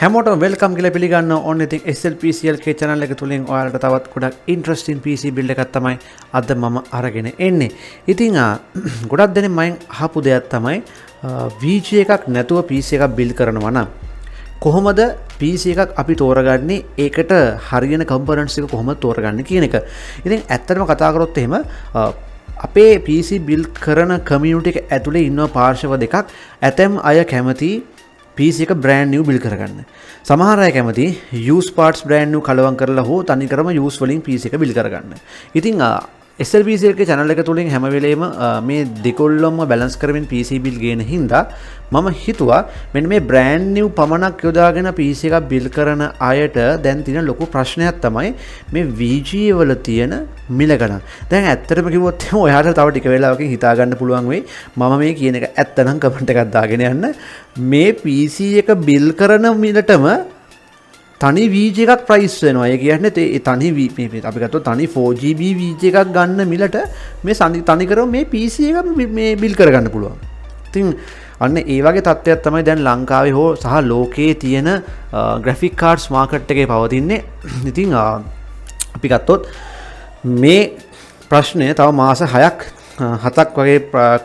හැමෝටම වෙල්කම් කියලා පිළිගන්න ඕනේ. ඉතින් SLPCLK channel එක තුලින් ඔයාලට තවත් ගොඩක් ඉන්ටරෙස්ටිං PC build එකක් තමයි අද මම අරගෙන එන්නේ. ඉතින් ගොඩක් දෙනෙක් මයින් අහපු දෙයක් තමයි VG එකක් නැතුව PC එකක් build කරනවා නම් කොහොමද PC එකක් අපි තෝරගන්නේ? ඒකට හරියන components එක කොහොමද තෝරගන්නේ කියන එක. ඉතින් ඇත්තටම කතා කරොත් එහෙම අපේ PC build කරන community එක ඇතුලේ ඉන්න පාර්ශව දෙකක්. ඇතැම් අය කැමති PC එක brand new build කරගන්න. සමහර අය කැමති use parts brand new කලවම් කරලා හෝ තනිකරම use වලින් PC එක build කරගන්න. ඉතින් SLPCLK channel එක තුලින් හැම වෙලේම මේ දෙකොල්ලොම balance කරමින් PC build ගේන හින්දා මම හිතුවා මෙන්න මේ brand new පමණක් යොදාගෙන PC එකක් build කරන අයට දැන් තියෙන ලොකු ප්‍රශ්නයක් තමයි මේ VG වල තියෙන මිල ගණන්. දැන් ඇත්තටම කිව්වොත් එහෙනම් ඔයාලට තව ටික වෙලාවකින් හිතා ගන්න පුළුවන් වෙයි මම මේ කියන එක ඇත්ත නම් කමෙන්ට් එකක් දාගෙන යන්න. මේ PC එක build කරන මිලටම තනි VG එකක් ප්‍රයිස් වෙනවා. ඒ කියන්නේ ඒ තනි අපි ගත්තොත් තනි 4GB VG එකක් ගන්න මිලට මේ තනිකරම මේ PC එක මේ build කරගන්න පුළුවන්. ඉතින් අන්න ඒ වගේ තත්ත්වයක් තමයි දැන් ලංකාවේ හෝ සහ ලෝකයේ තියෙන graphic cards market එකේ පවතින්නේ. ඉතින් අපි ගත්තොත් මේ ප්‍රශ්නය තව මාස 7ක් වගේ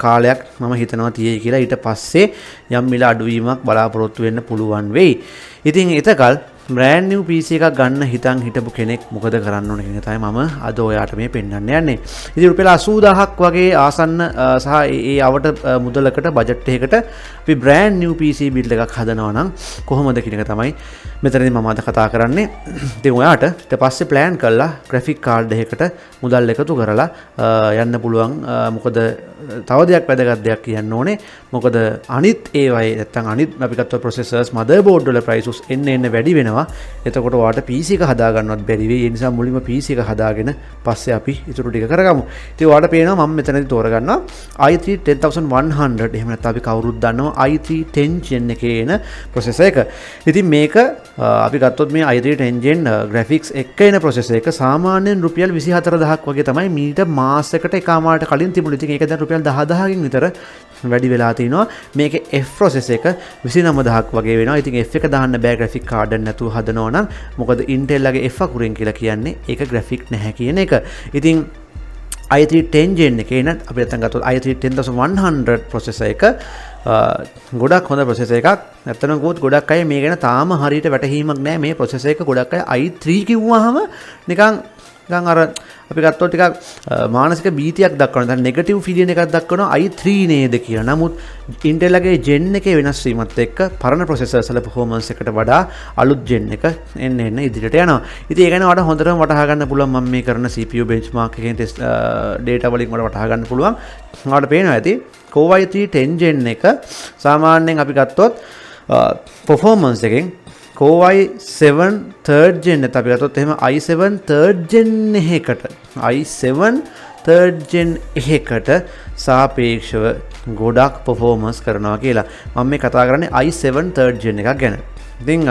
කාලයක් මම හිතනවා තියෙයි කියලා. ඊට පස්සේ යම් මිල අඩුවීමක් බලාපොරොත්තු වෙන්න පුළුවන් වෙයි. ඉතින් එතකල් brand new PC එකක් ගන්න හිතන් හිටපු කෙනෙක් මොකද කරන්න ඕන කියන එක තමයි මම අද ඔයාලට මේ පෙන්වන්න යන්නේ. ඉතින් රුපියල් 80000ක් වගේ ආසන්න සහ ඒ අවට මුදලකට බජට් එකකට අපි brand new PC build එකක් හදනවා නම් කොහොමද කියන එක තමයි මෙතනදී මම අද කතා කරන්නේ. ඉතින් ඔයාට ඊට පස්සේ plan කරලා graphic card එකකට මුදල් එකතු කරලා යන්න පුළුවන්. මොකද තව දෙයක් වැදගත් දෙයක් කියන්න ඕනේ. මොකද අනිත් ඒවායේ නැත්තම් අනිත් අපි ගත්ත processors motherboard වල prices එන්න වැඩි වෙනවා. එතකොට ඔයාට PC එක හදා ගන්නවත් බැරි වෙයි. ඒ නිසා මුලින්ම PC එක හදාගෙන පස්සේ අපි ඊටු ටික කරගමු. ඉතින් ඔයාට පේනවා මම මෙතනදී තෝරගන්නවා i3 10100. එහෙම නැත්නම් අපි කවුරුත් දන්නවා i3 10 gen එකේ එන processor එක. ඉතින් මේක අපි ගත්තොත් මේ i3 10 gen graphics එක්ක එන processor එක සාමාන්‍යයෙන් රුපියල් 24000ක් වගේ තමයි මීට මාසයකට එකමාරට කලින් තිබුණේ. ඉතින් ඒක දැන් රුපියල් 10000කින් විතර වැඩි වෙලා තිනවා. මේකේ F processor එක 29000ක් වගේ වෙනවා. ඉතින් F එක දාන්න බෑ graphic card එක නැතුව හදනවා නම්. මොකද Intel ලගේ F අකුරෙන් කියලා කියන්නේ ඒක graphic නැහැ කියන එක. ඉතින් i3 10 gen එකේ නත් අපි නැත්තම් ගත්තොත් i3 10100 processor එක ගොඩක් හොඳ processor එකක්. නැත්තම් ගොඩක් අය මේ ගැන තාම හරියට වැටහීමක් නැහැ. මේ processor එක ගොඩක් අය i3 කිව්වහම නිකන් අර අපි ගත්තොත් ටිකක් මානසික බීතියක් දක්වනවා. දැන් නෙගටිව් ෆීලින් එකක් දක්වනවා i3 නේද කියලා. නමුත් Intel ලගේ gen එකේ වෙනස් වීමත් එක්ක පරණ processors වල performance එකට වඩා අලුත් gen එක එන්න ඉදිරියට යනවා. ඉතින් ඒක ගැන වඩා හොඳටම වටහා ගන්න පුළුවන් මම මේ කරන CPU benchmark එකෙන් test data වලින් වඩා වටහා ගන්න පුළුවන්. ඔයාලට පේනවා ඇති Core i3 10 gen එක සාමාන්‍යයෙන් අපි ගත්තොත් performance එකෙන් Core i7 3rd gen එක අපි ගත්තොත් එහෙම i7 3rd gen එකකට සාපේක්ෂව ගොඩක් performance කරනවා කියලා. මම මේ කතා කරන්නේ i7 3rd gen එකක් ගැන. ඉතින්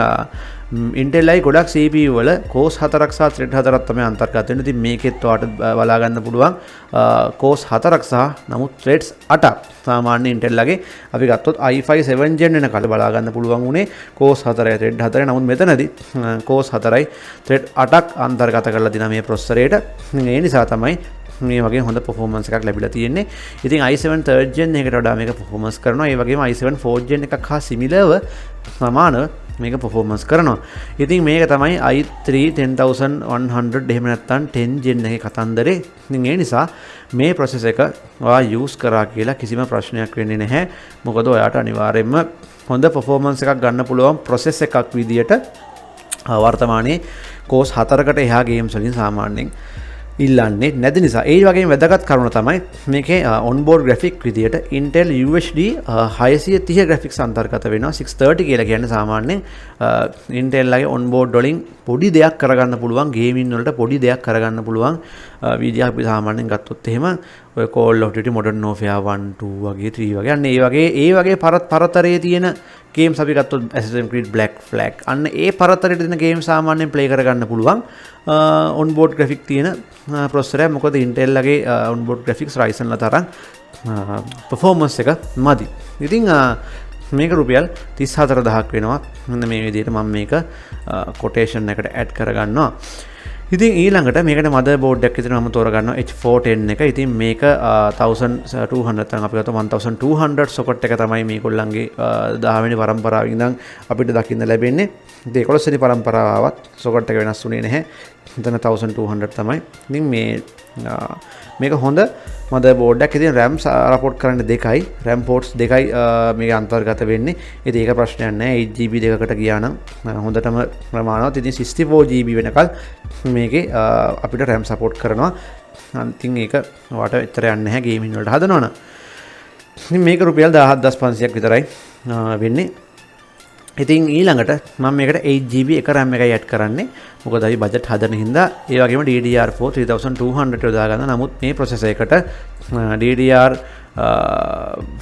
Intel ලයි ගොඩක් CPU වල cores 4ක් සහ thread 4ක් තමයි අන්තර්ගත වෙන්නේ. ඉතින් මේකෙත් ඔයාලට බලා ගන්න පුළුවන් cores 4ක් සහ නමුත් threads 8ක්. සාමාන්‍ය Intel ලගේ අපි ගත්තොත් i5 7 gen වෙනකල් බලා ගන්න පුළුවන් උනේ cores 4යි thread 4යි. නමුත් මෙතනදී cores 4යි thread 8ක් අන්තර්ගත කරලා දිනා මේ processor එකට. ඒ නිසා තමයි මේ වගේ හොඳ performance එකක් ලැබිලා තියෙන්නේ. ඉතින් i7 3rd gen එකට වඩා මේක performance කරනවා. ඒ වගේම i7 4th gen එකක් හා similarව සමානව මේක performance කරනවා. ඉතින් මේක තමයි i3 10100 එහෙම නැත්නම් 10 gen එකේ කතන්දරේ. ඉතින් ඒ නිසා මේ processor එක ඔයා use කරා කියලා කිසිම ප්‍රශ්නයක් වෙන්නේ නැහැ. මොකද ඔයාට අනිවාර්යයෙන්ම හොඳ performance එකක් ගන්න පුළුවන් process එකක් විදියට වර්තමානයේ cores 4කට එහා games වලින් සාමාන්‍යයෙන් ඉල්ලන්නේ නැති නිසා. ඒ වගේම වැදගත් කරුණ තමයි මේකේ onboard graphic විදියට Intel UHD 630 graphics අන්තර්ගත වෙනවා. 630 කියලා කියන්නේ සාමාන්‍යයෙන් Intel ලගේ onboard වලින් පොඩි දෙයක් කරගන්න පුළුවන්, gaming වලට පොඩි දෙයක් කරගන්න පුළුවන් වීඩියෝ අපි සාමාන්‍යයෙන් ගත්තොත් එහෙම ඔය Call of Duty Modern Warfare 1 2 වගේ 3 වගේ අන්න ඒ වගේ පරතරයේ තියෙන games අපි ගත්තොත් Assassin's Creed Black Flag අන්න ඒ පරතරයේ තියෙන games සාමාන්‍යයෙන් play කරගන්න පුළුවන් onboard graphic තියෙන processor එක. මොකද Intel ලගේ onboard graphics Ryzen ලා තරම් performance එක මදි. ඉතින් මේක රුපියල් 34000ක් වෙනවා. මෙන්න මේ විදිහට මම මේක කොටේෂන් එකට ඇඩ් කරගන්නවා. ඉතින් ඊළඟට මේකට මදර් බෝඩ් එකක් විතර මම තෝරගන්නවා H410 එක. ඉතින් මේක 1200 තමයි අපි ගත්තා 1200 සොකට් එක තමයි මේගොල්ලන්ගේ 10 වෙනි පරම්පරාවේ ඉඳන් අපිට දකින්න ලැබෙන්නේ. ඉතින් 11 වෙනි පරම්පරාවත් සොකට් එක වෙනස් වුණේ නැහැ. එතන 1200 තමයි. ඉතින් මේක හොඳ මදර් බෝඩ් එකක්. ඉතින් RAM සපෝට් කරන්නේ 2යි. RAM ports 2යි මේක අන්තර්ගත වෙන්නේ. ඉතින් ඒක ප්‍රශ්නයක් නැහැ. 8GB දෙකකට ගියා නම් හොඳටම ප්‍රමාණවත්. ඉතින් 64GB වෙනකල් මේකේ අපිට RAM සපෝට් කරනවා. අන්තිම ඒක ඔයාලට එච්චර යන්නේ නැහැ ගේමින් වලට හදනවනම්. ඉතින් මේක රුපියල් 17500ක් විතරයි වෙන්නේ. ඉතින් ඊළඟට මම මේකට 8GB එක RAM එකයි ඇඩ් කරන්නේ. මොකද අපි බජට් හදන හින්දා ඒ වගේම DDR4 3200 යොදා ගන්න. නමුත් මේ ප්‍රොසෙසර් එකට DDR4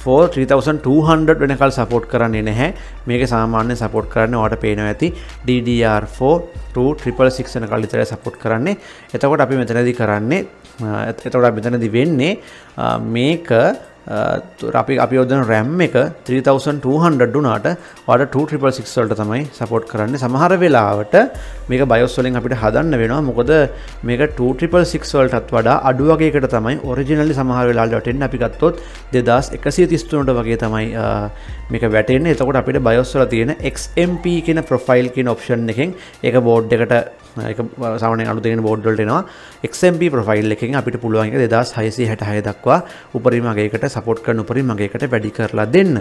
3200 වෙනකල් සපෝට් කරන්නේ නැහැ. මේක සාමාන්‍යයෙන් සපෝට් කරන්නේ ඔයාලට පේනවා ඇති DDR4 2666 වෙනකල් විතරයි සපෝට් කරන්නේ. එතකොට අපි මෙතනදී කරන්නේ වෙන්නේ මේක අපි යොදන RAM එක 3200 දුනාට ඔයාලට 2666 වලට තමයි සපෝට් කරන්නේ. සමහර වෙලාවට මේක BIOS වලින් අපිට හදන්න වෙනවා. මොකද මේක 2666 වලටත් වඩා අඩු වගේකට තමයි ඔරිජිනලි සමහර වෙලාවල වැටෙන්නේ. අපි ගත්තොත් 2133ට වගේ තමයි මේක වැටෙන්නේ. එතකොට අපිට BIOS වල තියෙන XMP කියන ප්‍රොෆයිල් කියන ඔප්ෂන් එකෙන් ඒක බෝඩ් එකට ඒක සාමාන්‍යයෙන් අලුතෙන් බෝඩ් වලට එනවා. XMP ප්‍රොෆයිල් එකෙන් අපිට පුළුවන් එක 2666 දක්වා උපරිම අගයකට සපෝට් කරන උපරිම අගයකට වැඩි කරලා දෙන්න.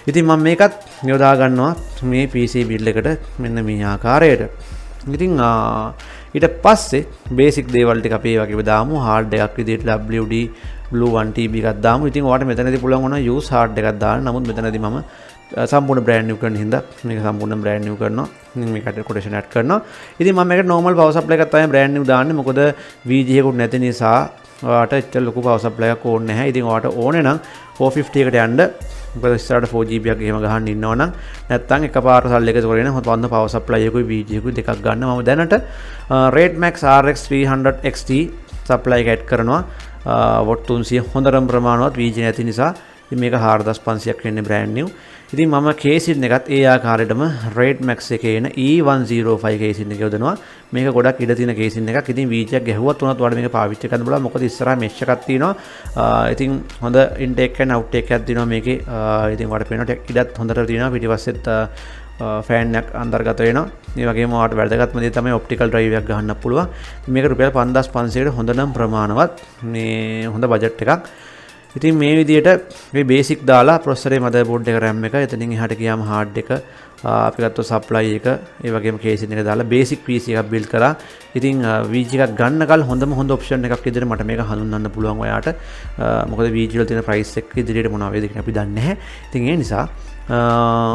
ඉතින් මම මේකත් යොදා ගන්නවා මේ PC බිල්ඩ් එකට මෙන්න මේ ආකාරයට. ඉතින් ඊට පස්සේ බේසික් දේවල් ටික අපි ඒ වගේම දාමු. හાર્ඩ් එකක් විදිහට WD Blue 1TB එකක් දාමු. ඉතින් ඔයාලට මෙතනදී පුළුවන් වුණා use hard එකක් දාන්න. නමුත් මෙතනදී මම සම්පූර්ණ බ්‍රෑන්ඩ් නිව් කරන හින්දා මේක සම්පූර්ණ බ්‍රෑන්ඩ් නිව් කරනවා. ඉතින් මේකට කොටේෂන් ඇඩ් කරනවා. ඉතින් මම මේකට normal power supply එකක් තමයි බ්‍රෑන්ඩ් නිව් දාන්නේ. මොකද VG එකකුත් නැති නිසා ඔයාලට එච්චර ලොකු power supply එකක් ඕනේ නැහැ. ඉතින් ඔයාලට ඕනේ නම් 450 එකට යන්න. මොකද ඉස්සරහට 4GB එකක් එහෙම ගහන්න ඉන්නවනම් නැත්තම් එකපාර සල්ලි එකතු කරගෙන හොඳ power supply එකකුයි VG එකකුයි දෙකක් ගන්න. මම දැනට Red Max RX 300 XT supply එක ඇඩ් කරනවා. watt 300 හොඳටම ප්‍රමාණවත් VG නැති නිසා. ඉතින් මේක 4500ක් වෙන්නේ බ්‍රෑන්ඩ් නිව්. ඉතින් මම කේසින් එකත් ඒ ආකාරයටම Red Max එකේ එන E105 කේසින් එක යොදනවා. මේක ගොඩක් ඉඩ තියෙන කේසින් එකක්. ඉතින් VG එකක් ගැහුවත් උනත් ඔයාලට මේක පාවිච්චි කරන්න බලන්න. මොකද ඉස්සරහා mesh එකක් තියෙනවා. ඉතින් හොඳ intake and outtake එකක් තියෙනවා මේකේ. ඉතින් ඔයාලට පේනවා ඉඩත් හොඳට තියෙනවා. පිටිපස්සෙත් ෆෑන් එකක් අන්තර්ගත වෙනවා. ඒ වගේම ඔයාලට වැදගත්ම දේ තමයි ඔප්ටිකල් ඩ්‍රයිව් එකක් ගහන්න පුළුවන්. මේක රුපියල් 5500කට හොඳනම් ප්‍රමාණවත් මේ හොඳ බජට් එකක්. ඉතින් මේ විදිහට මේ බේසික් දාලා ප්‍රොසෙසරේ මදර් බෝඩ් එක RAM එක එතනින් එහාට ගියාම හાર્ඩ් එක අපි ගත්තොත් සප්ලයි එක ඒ වගේම කේසින් එක දාලා බේසික් PC එකක් බිල්ඩ් කරා. ඉතින් VG එකක් ගන්නකල් හොඳම හොඳ ඔප්ෂන් එකක් විදිහට මට මේක හඳුන්වන්න පුළුවන් ඔයාට. මොකද VG වල තියෙන ප්‍රයිස් එක ඉදිරියට මොනවා වේද කියලා අපි දන්නේ නැහැ. ඉතින් ඒ නිසා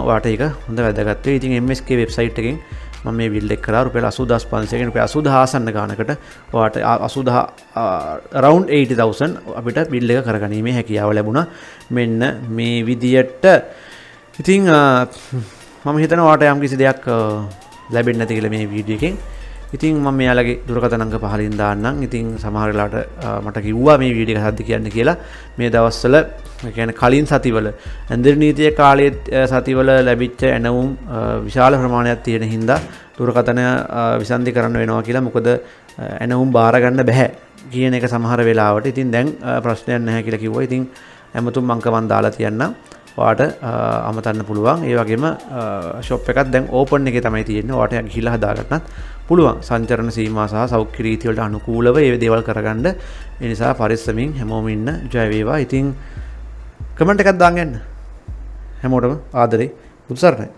ඔයාට ඒක හොඳ වැදගත් වෙයි. ඉතින් MSK වෙබ්සයිට් එකෙන් මම මේ බිල්ඩ් එක කරා රුපියල් 80500 රුපියල් 80000 ආසන්න ගානකට ඔයාට 80000 around 80000 අපිට බිල්ඩ් එක කරගැනීමේ හැකියාව ලැබුණා. මෙන්න මේ විදියට. ඉතින් මම හිතනවා ඔයාට යම් කිසි දෙයක් ලැබෙන්නේ නැති කියලා මේ වීඩියෝ එකෙන්. ඉතින් මම මෙයාලගේ දුරකථන අංක පහලින් දාන්නම්. ඉතින් සමහර වෙලාවට මට කිව්වා මේ වීඩියෝ එක හද්ද කියන්න කියලා. මේ දවස්වල කියන්නේ කලින් සතිවල ඇන්දරි නීතිය කාලයේ සතිවල ලැබිච්ච ඇනවුම් විශාල ප්‍රමාණයක් තියෙන හින්දා දුරකථන විසන්ධි කරන්න වෙනවා කියලා. මොකද ඇනවුම් බාර ගන්න බෑ කියන එක සමහර වෙලාවට. ඉතින් දැන් ප්‍රශ්නයක් නැහැ කියලා කිව්වා. ඉතින් ඇමතුම් අංක මම දාලා තියන්නම්. ඔයාට අමතන්න පුළුවන්. ඒ වගේම ෂොප් එකක් දැන් ඕපන් එකේ තමයි තියෙන්නේ. ඔයාට ගිහිල්ලා හදාගන්නත් පුළුවන්. සංචරණ සීමා සහ සෞඛ්‍ය රීති වලට අනුකූලව මේ දේවල් කරගන්න. ඒ නිසා පරිස්සමින් හැමෝම ඉන්න. ජය වේවා. ඉතින් කමෙන්ට් එකක් දාන්න යන්න. හැමෝටම ආදරේ. බුදු සරණයි.